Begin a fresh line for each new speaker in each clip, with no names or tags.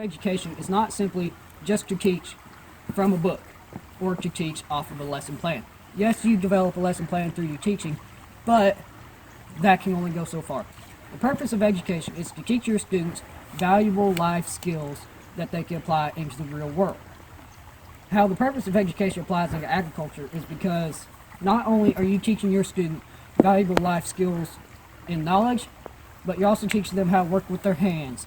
education is not simply just to teach from a book or to teach off of a lesson plan. Yes, you develop a lesson plan through your teaching, but that can only go so far. The purpose of education is to teach your students valuable life skills that they can apply into the real world. How the purpose of education applies into agriculture is because not only are you teaching your student valuable life skills and knowledge, but you're also teaching them how to work with their hands,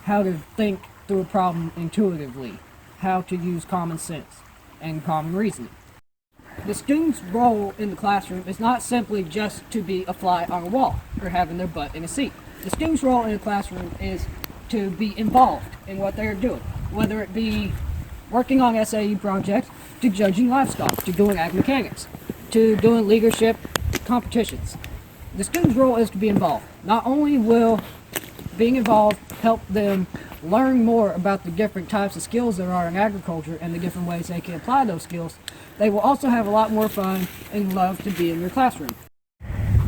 how to think through a problem intuitively, how to use common sense and common reasoning. The student's role in the classroom is not simply just to be a fly on a wall or having their butt in a seat. The student's role in the classroom is to be involved in what they're doing, whether it be working on SAE projects, to judging livestock, to doing ag mechanics, to doing leadership competitions. The student's role is to be involved. Not only will being involved help them learn more about the different types of skills there are in agriculture and the different ways they can apply those skills, they will also have a lot more fun and love to be in your classroom.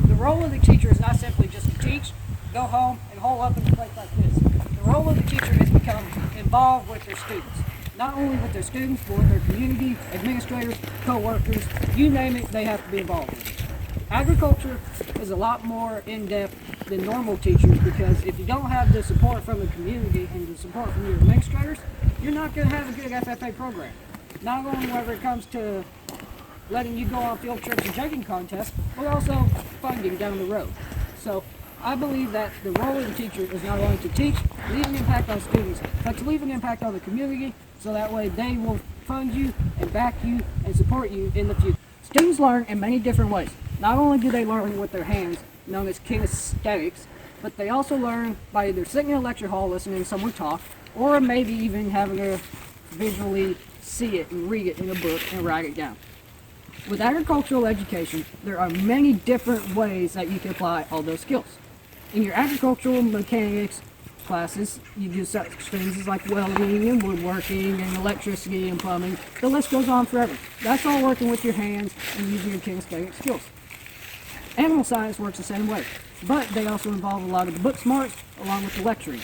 The role of the teacher is not simply just to teach, go home, and hole up in a place like this. The role of the teacher is to become involved with their students. Not only with their students, but with their community, administrators, co-workers, you name it, they have to be involved with it. Agriculture is a lot more in-depth than normal teachers because if you don't have the support from the community and the support from your administrators, you're not going to have a good FFA program. Not only whenever it comes to letting you go on field trips and judging contests, but also funding down the road. So I believe that the role of the teacher is not only to teach, leave an impact on students, but to leave an impact on the community so that way they will fund you and back you and support you in the future. Students learn in many different ways. Not only do they learn with their hands, known as kinesthetics, but they also learn by either sitting in a lecture hall listening to someone talk, or maybe even having to visually see it and read it in a book and write it down. With agricultural education, there are many different ways that you can apply all those skills. In your agricultural mechanics classes, you do such things as like welding and woodworking and electricity and plumbing. The list goes on forever. That's all working with your hands and using your kinesthetic skills. Animal science works the same way, but they also involve a lot of the book smarts along with the lecturing.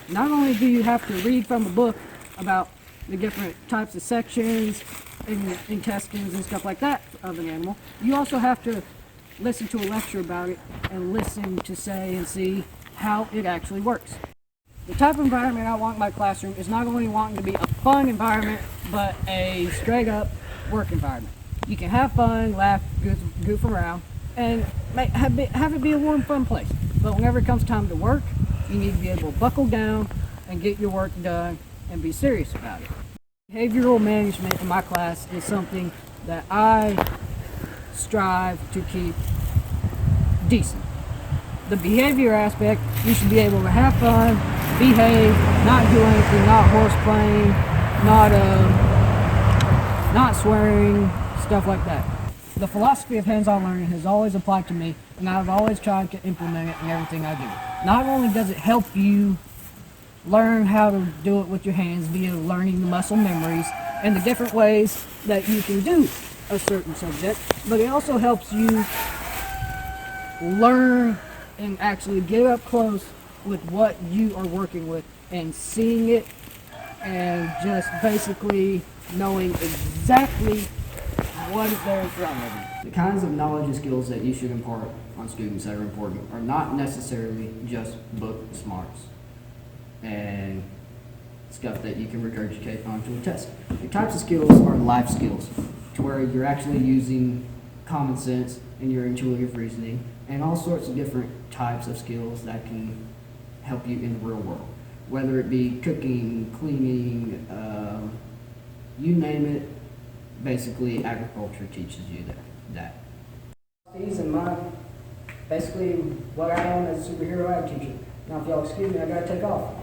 Not only do you have to read from a book about the different types of sections and intestines and stuff like that of an animal, you also have to listen to a lecture about it and listen to say and see how it actually works. The type of environment I want in my classroom is not only wanting to be a fun environment, but a straight up work environment. You can have fun, laugh, goof around, and have it be a warm, fun place. But whenever it comes time to work, you need to be able to buckle down and get your work done and be serious about it. Behavioral management in my class is something that I strive to keep decent. The behavior aspect, you should be able to have fun, behave, not do anything, not horseplaying, not swearing, stuff like that. The philosophy of hands-on learning has always applied to me, and I've always tried to implement it in everything I do. Not only does it help you learn how to do it with your hands via learning the muscle memories and the different ways that you can do a certain subject, but it also helps you learn and actually get up close with what you are working with and seeing it and just basically knowing exactly what is there in front of you. The kinds of knowledge and skills that you should impart on students that are important are not necessarily just book smarts and stuff that you can regurgitate onto a test. The types of skills are life skills, to where you're actually using common sense and your intuitive reasoning and all sorts of different types of skills that can help you in the real world. Whether it be cooking, cleaning, you name it, basically agriculture teaches you that. These and basically what I am as a superhero ag teacher. Now if y'all excuse me, I gotta take off.